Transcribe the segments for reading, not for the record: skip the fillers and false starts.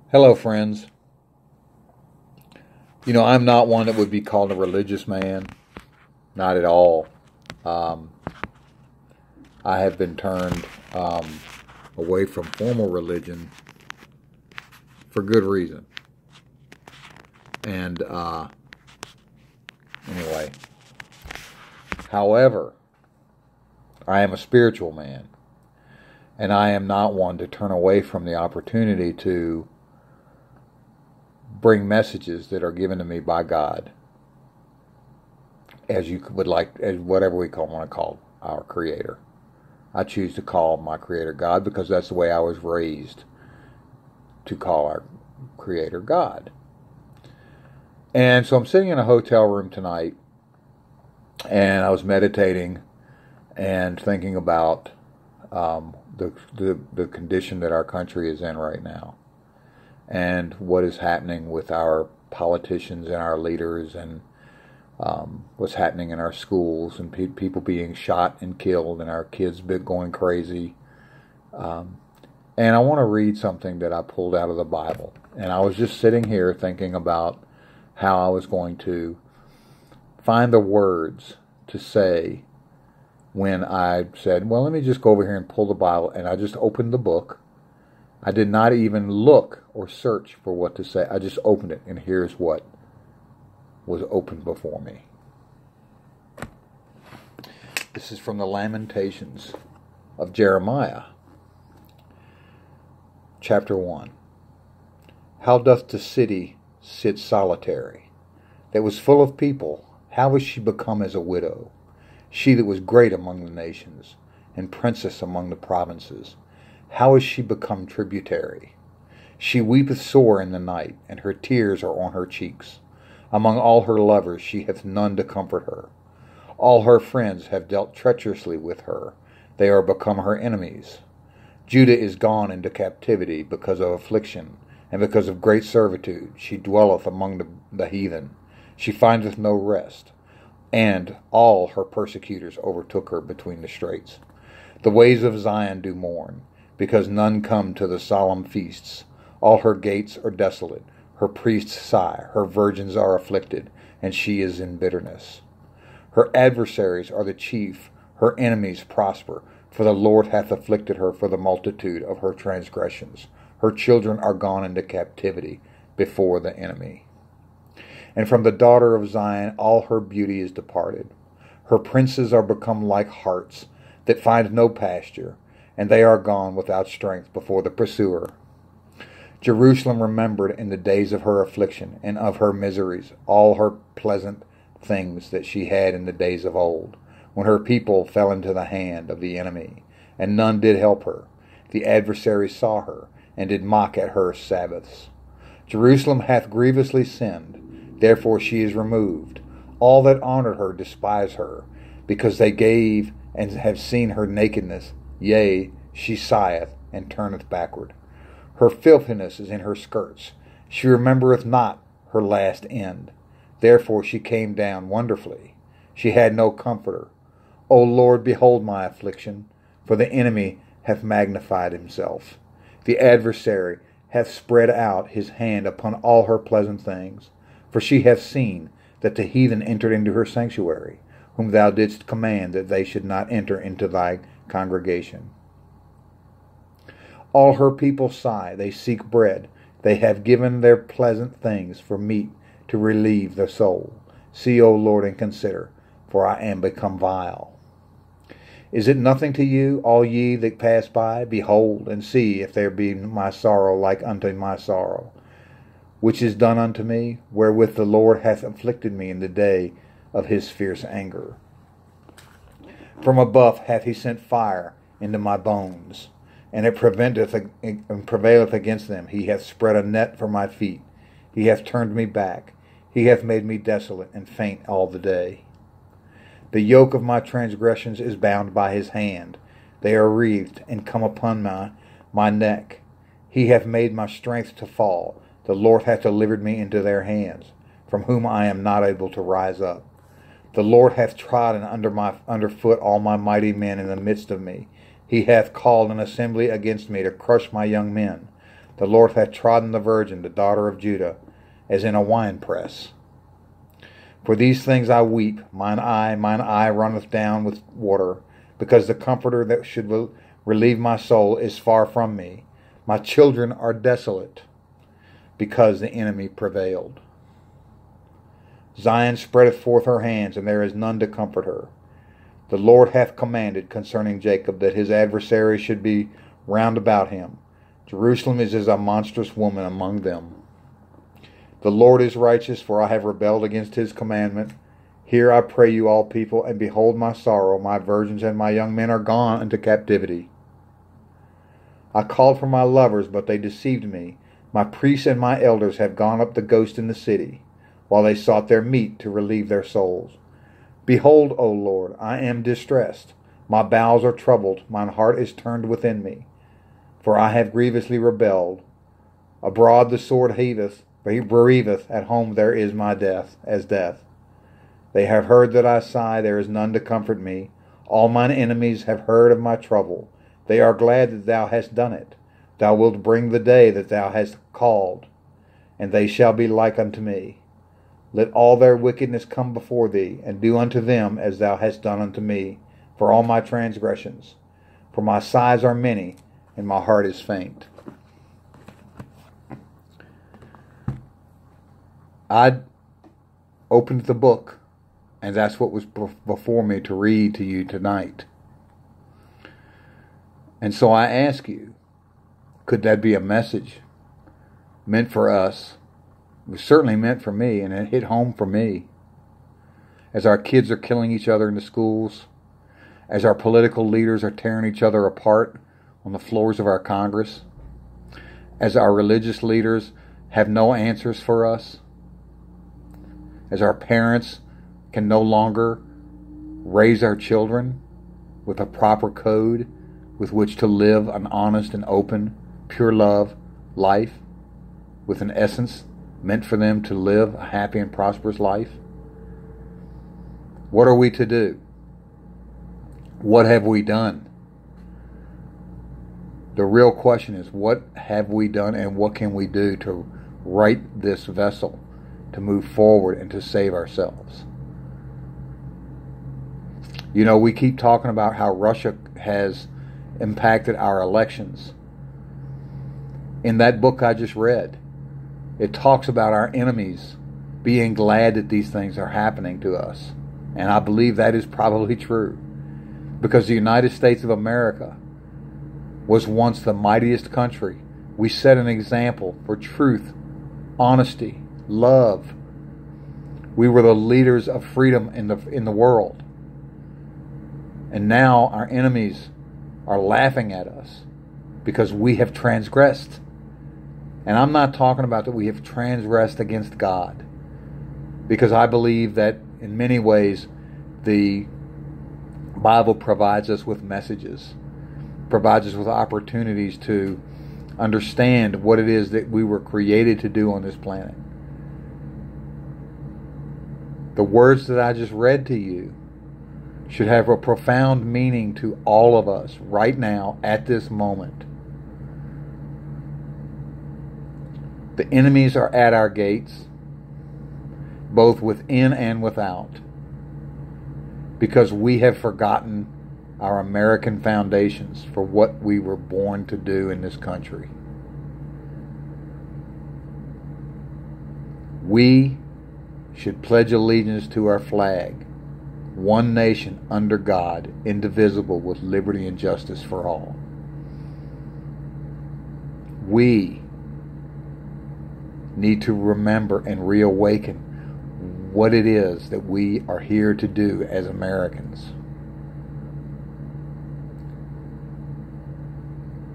Hello, friends. I'm not one that would be called a religious man. Not at all. Um, I have been turned away from formal religion for good reason. And anyway, however, I am a spiritual man. And I am not one to turn away from the opportunity to bring messages that are given to me by God, as you would like, as whatever we want to call our Creator. I choose to call my Creator God because that's the way I was raised, to call our Creator God. And so I'm sitting in a hotel room tonight, and I was meditating and thinking about the condition that our country is in right now, and what is happening with our politicians and our leaders, and what's happening in our schools, and people being shot and killed, and our kids going crazy. And I want to read something that I pulled out of the Bible. And I was just sitting here thinking about how I was going to find the words to say when I said, well, let me just go over here and pull the Bible. And I just opened the book. I did not even look or search for what to say. I just opened it, and here's what was opened before me. This is from the Lamentations of Jeremiah, chapter 1. How doth the city sit solitary, that was full of people? How is she become as a widow? She that was great among the nations, and princess among the provinces. How is she become tributary? She weepeth sore in the night, and her tears are on her cheeks. Among all her lovers she hath none to comfort her. All her friends have dealt treacherously with her. They are become her enemies. Judah is gone into captivity because of affliction, and because of great servitude. She dwelleth among the heathen. She findeth no rest. And all her persecutors overtook her between the straits. The ways of Zion do mourn, because none come to the solemn feasts. All her gates are desolate. Her priests sigh. Her virgins are afflicted, and she is in bitterness. Her adversaries are the chief. Her enemies prosper, for the Lord hath afflicted her for the multitude of her transgressions. Her children are gone into captivity before the enemy. And from the daughter of Zion all her beauty is departed. Her princes are become like harts that find no pasture, and they are gone without strength before the pursuer. Jerusalem remembered in the days of her affliction and of her miseries all her pleasant things that she had in the days of old, when her people fell into the hand of the enemy, and none did help her. The adversaries saw her, and did mock at her Sabbaths. Jerusalem hath grievously sinned, therefore she is removed. All that honored her despise her, because they gave and have seen her nakedness. Yea, she sigheth, and turneth backward. Her filthiness is in her skirts. She remembereth not her last end. Therefore she came down wonderfully. She had no comforter. O Lord, behold my affliction, for the enemy hath magnified himself. The adversary hath spread out his hand upon all her pleasant things. For she hath seen that the heathen entered into her sanctuary, whom thou didst command that they should not enter into thy congregation. All her people sigh, they seek bread. They have given their pleasant things for meat to relieve the soul. See, O Lord, and consider, for I am become vile. Is it nothing to you, all ye that pass by? Behold, and see if there be my sorrow like unto my sorrow, which is done unto me, wherewith the Lord hath afflicted me in the day of his fierce anger. From above hath he sent fire into my bones, and it prevaileth against them. He hath spread a net for my feet. He hath turned me back. He hath made me desolate and faint all the day. The yoke of my transgressions is bound by his hand. They are wreathed and come upon my neck. He hath made my strength to fall. The Lord hath delivered me into their hands, from whom I am not able to rise up. The Lord hath trodden under foot all my mighty men in the midst of me. He hath called an assembly against me to crush my young men. The Lord hath trodden the virgin, the daughter of Judah, as in a winepress. For these things I weep, mine eye runneth down with water, because the Comforter that should relieve my soul is far from me. My children are desolate, because the enemy prevailed. Zion spreadeth forth her hands, and there is none to comfort her. The Lord hath commanded concerning Jacob that his adversary should be round about him. Jerusalem is as a monstrous woman among them. The Lord is righteous, for I have rebelled against his commandment. Hear, I pray you, all people, and behold my sorrow. My virgins and my young men are gone into captivity. I called for my lovers, but they deceived me. My priests and my elders have gone up the ghost in the city, while they sought their meat to relieve their souls. Behold, O Lord, I am distressed. My bowels are troubled. Mine heart is turned within me. For I have grievously rebelled. Abroad the sword bereaveth. At home there is my death, as death. They have heard that I sigh. There is none to comfort me. All mine enemies have heard of my trouble. They are glad that thou hast done it. Thou wilt bring the day that thou hast called, and they shall be like unto me. Let all their wickedness come before thee, and do unto them as thou hast done unto me, for all my transgressions. For my sighs are many, and my heart is faint. I opened the book, and that's what was before me to read to you tonight. And so I ask you, could that be a message meant for us? It was certainly meant for me, and it hit home for me. As our kids are killing each other in the schools, as our political leaders are tearing each other apart on the floors of our Congress, as our religious leaders have no answers for us, as our parents can no longer raise our children with a proper code with which to live an honest and open, pure love life, with an essence meant for them to live a happy and prosperous life. What are we to do? What have we done? The real question is, what have we done, and what can we do to right this vessel, to move forward and to save ourselves? You know, we keep talking about how Russia has impacted our elections. In that book I just read, it talks about our enemies being glad that these things are happening to us. And I believe that is probably true, because the United States of America was once the mightiest country. We set an example for truth, honesty, love. We were the leaders of freedom in the world. And now our enemies are laughing at us because we have transgressed. And I'm not talking about that we have transgressed against God, because I believe that in many ways the Bible provides us with messages, provides us with opportunities to understand what it is that we were created to do on this planet. The words that I just read to you should have a profound meaning to all of us right now at this moment. The enemies are at our gates, both within and without, because we have forgotten our American foundations for what we were born to do in this country. We should pledge allegiance to our flag, one nation under God, indivisible, with liberty and justice for all. We need to remember and reawaken what it is that we are here to do as Americans.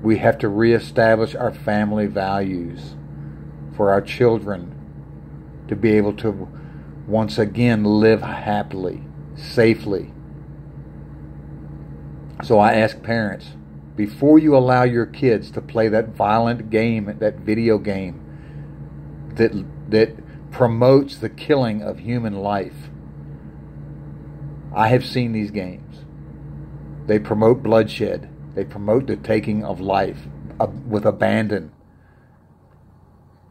We have to reestablish our family values for our children to be able to once again live happily, safely. So I ask parents, before you allow your kids to play that violent game, that video game that promotes the killing of human life. I have seen these games. They promote bloodshed. They promote the taking of life with abandon.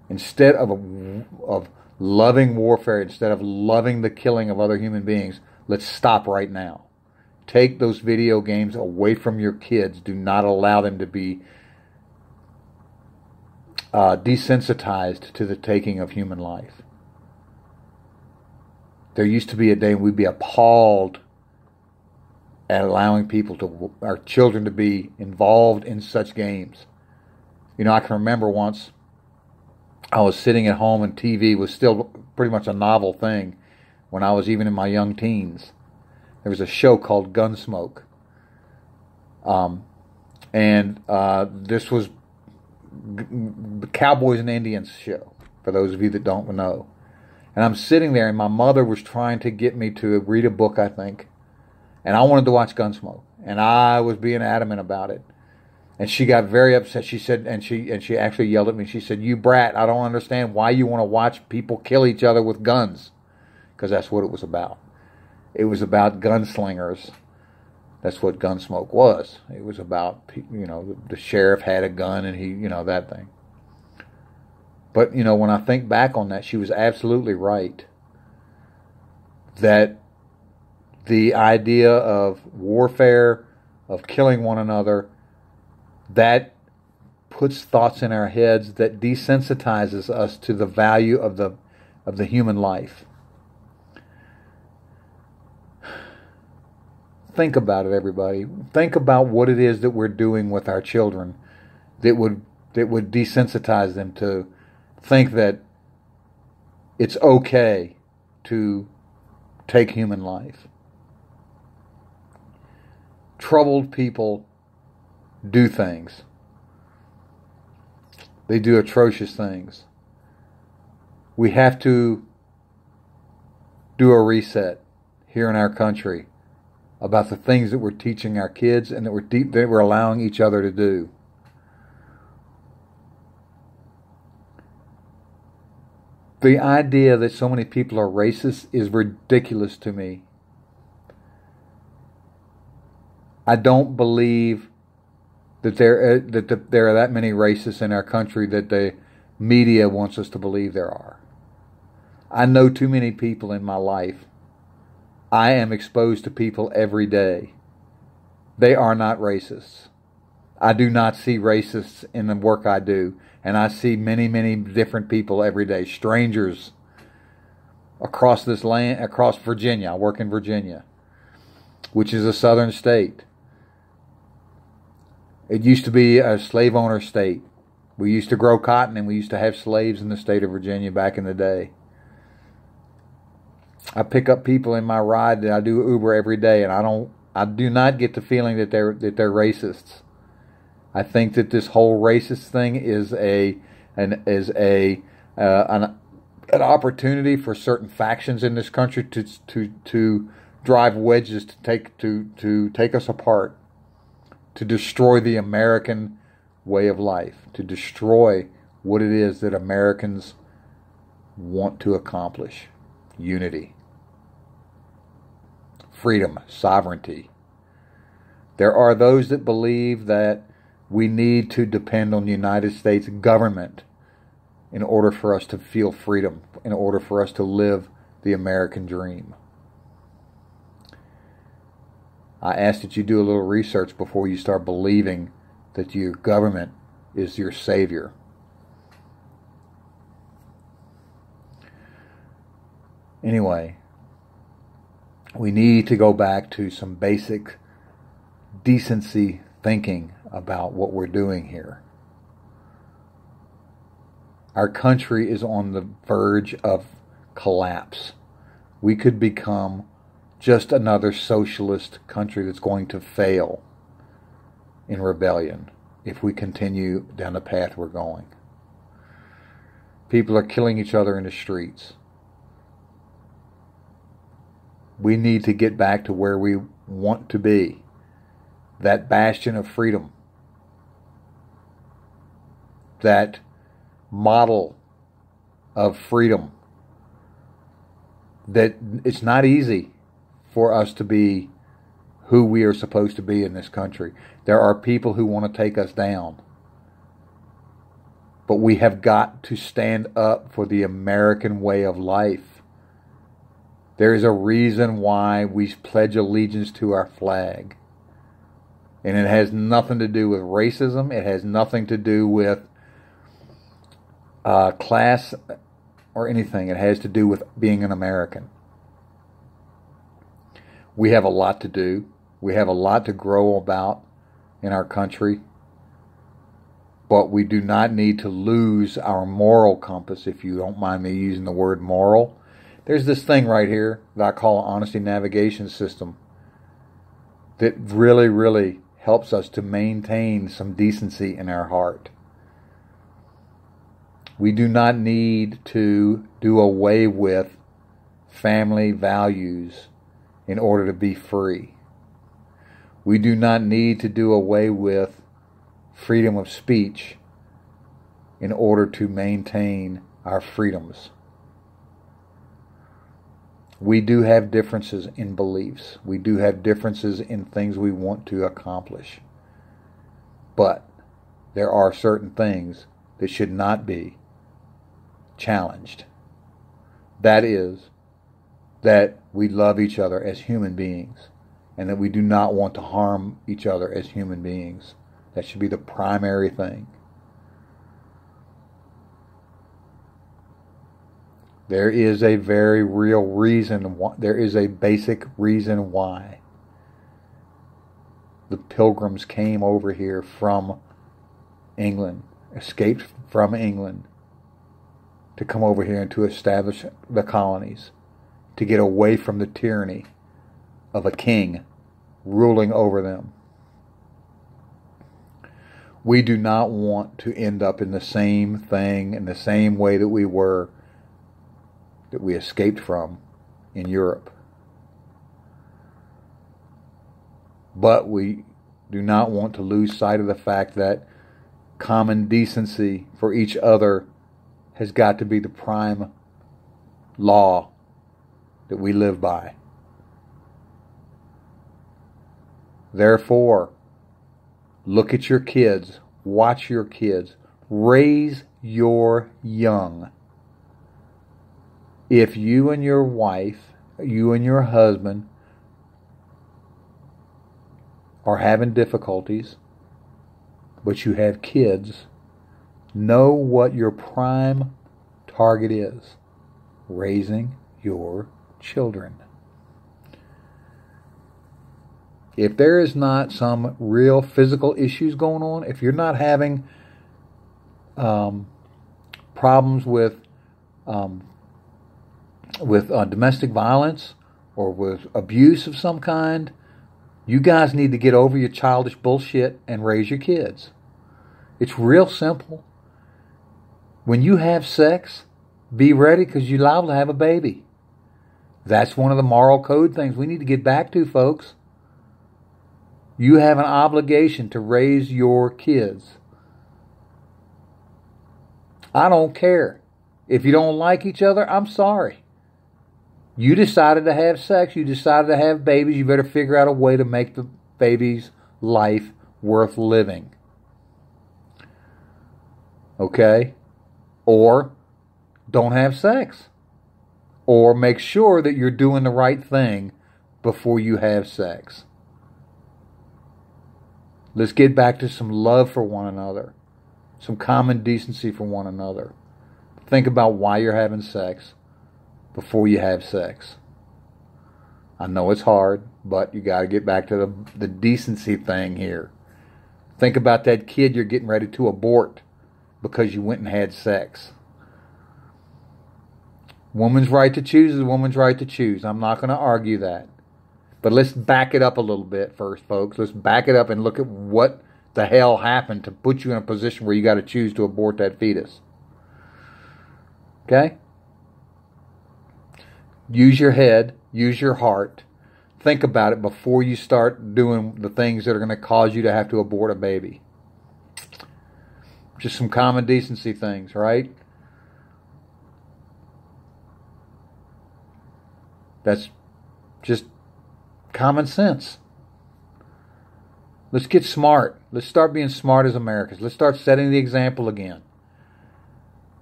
Instead of loving warfare, instead of loving the killing of other human beings, let's stop right now. Take those video games away from your kids. Do not allow them to be desensitized to the taking of human life. There used to be a day when we'd be appalled at allowing our children to be involved in such games. You know, I can remember once I was sitting at home and TV was still pretty much a novel thing when I was even in my young teens. There was a show called Gunsmoke. This was the Cowboys and Indians show, for those of you that don't know. And I'm sitting there, and my mother was trying to get me to read a book, I think. And I wanted to watch Gunsmoke. And I was being adamant about it. And she got very upset. She said, and she actually yelled at me. She said, "You brat, I don't understand why you want to watch people kill each other with guns." Because that's what it was about. It was about gunslingers. That's what Gunsmoke was. It was about, the sheriff had a gun and he, that thing. But, when I think back on that, she was absolutely right. That the idea of warfare, of killing one another, that puts thoughts in our heads that desensitizes us to the value of the human life. Think about it, everybody. Think about what it is that we're doing with our children that would desensitize them to think that it's okay to take human life. Troubled people do things. They do atrocious things. We have to do a reset here in our country about the things that we're teaching our kids and that we're allowing each other to do. The idea that so many people are racist is ridiculous to me. I don't believe that there are that many racists in our country that the media wants us to believe there are. I know too many people in my life. I am exposed to people every day. They are not racists. I do not see racists in the work I do. And I see many, many different people every day. Strangers across this land, across Virginia. I work in Virginia, which is a southern state. It used to be a slave owner state. We used to grow cotton and we used to have slaves in the state of Virginia back in the day. I pick up people in my ride that I do Uber every day, and I do not get the feeling that they're racists. I think that this whole racist thing is an opportunity for certain factions in this country to drive wedges to take us apart, to destroy the American way of life, to destroy what it is that Americans want to accomplish. Unity, freedom, sovereignty. There are those that believe that we need to depend on the United States government in order for us to feel freedom, in order for us to live the American dream. I ask that you do a little research before you start believing that your government is your savior. Anyway, we need to go back to some basic decency thinking about what we're doing here. Our country is on the verge of collapse. We could become just another socialist country that's going to fail in rebellion if we continue down the path we're going. People are killing each other in the streets. We need to get back to where we want to be. That bastion of freedom. That model of freedom. That it's not easy for us to be who we are supposed to be in this country. There are people who want to take us down. But we have got to stand up for the American way of life. There is a reason why we pledge allegiance to our flag. And it has nothing to do with racism. It has nothing to do with class or anything. It has to do with being an American. We have a lot to do. We have a lot to grow about in our country. But we do not need to lose our moral compass, if you don't mind me using the word moral. There's this thing right here that I call an honesty navigation system that really, really helps us to maintain some decency in our heart. We do not need to do away with family values in order to be free. We do not need to do away with freedom of speech in order to maintain our freedoms. We do have differences in beliefs. We do have differences in things we want to accomplish. But there are certain things that should not be challenged. That is, that we love each other as human beings, and that we do not want to harm each other as human beings. That should be the primary thing. There is a very real reason, there is a basic reason why the Pilgrims came over here from England, escaped from England, to come over here and to establish the colonies, to get away from the tyranny of a king ruling over them. We do not want to end up in the same thing, in the same way that we were, that we escaped from in Europe. But we do not want to lose sight of the fact that common decency for each other has got to be the prime law that we live by. Therefore, look at your kids, watch your kids, raise your young. If you and your wife, you and your husband are having difficulties, but you have kids, know what your prime target is: raising your children. If there is not some real physical issues going on, if you're not having problems with domestic violence or with abuse of some kind, you guys need to get over your childish bullshit and raise your kids. It's real simple. When you have sex, be ready, because you're liable to have a baby. That's one of the moral code things we need to get back to, folks. You have an obligation to raise your kids. I don't care. If you don't like each other, I'm sorry. You decided to have sex. You decided to have babies. You better figure out a way to make the baby's life worth living. Okay? Or don't have sex. Or make sure that you're doing the right thing before you have sex. Let's get back to some love for one another. Some common decency for one another. Think about why you're having sex before you have sex. I know it's hard, but you got to get back to the decency thing here. Think about that kid you're getting ready to abort because you went and had sex. Woman's right to choose is a woman's right to choose. I'm not going to argue that. But let's back it up a little bit first, folks. Let's back it up and look at what the hell happened to put you in a position where you got to choose to abort that fetus. Okay? Use your head. Use your heart. Think about it before you start doing the things that are going to cause you to have to abort a baby. Just some common decency things, right? That's just common sense. Let's get smart. Let's start being smart as Americans. Let's start setting the example again.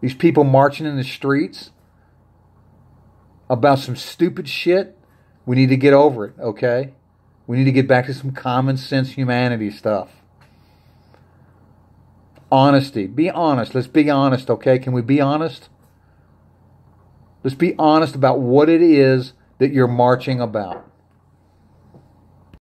These people marching in the streets about some stupid shit, we need to get over it, okay? We need to get back to some common sense humanity stuff. Honesty. Be honest. Let's be honest, okay? Can we be honest? Let's be honest about what it is that you're marching about.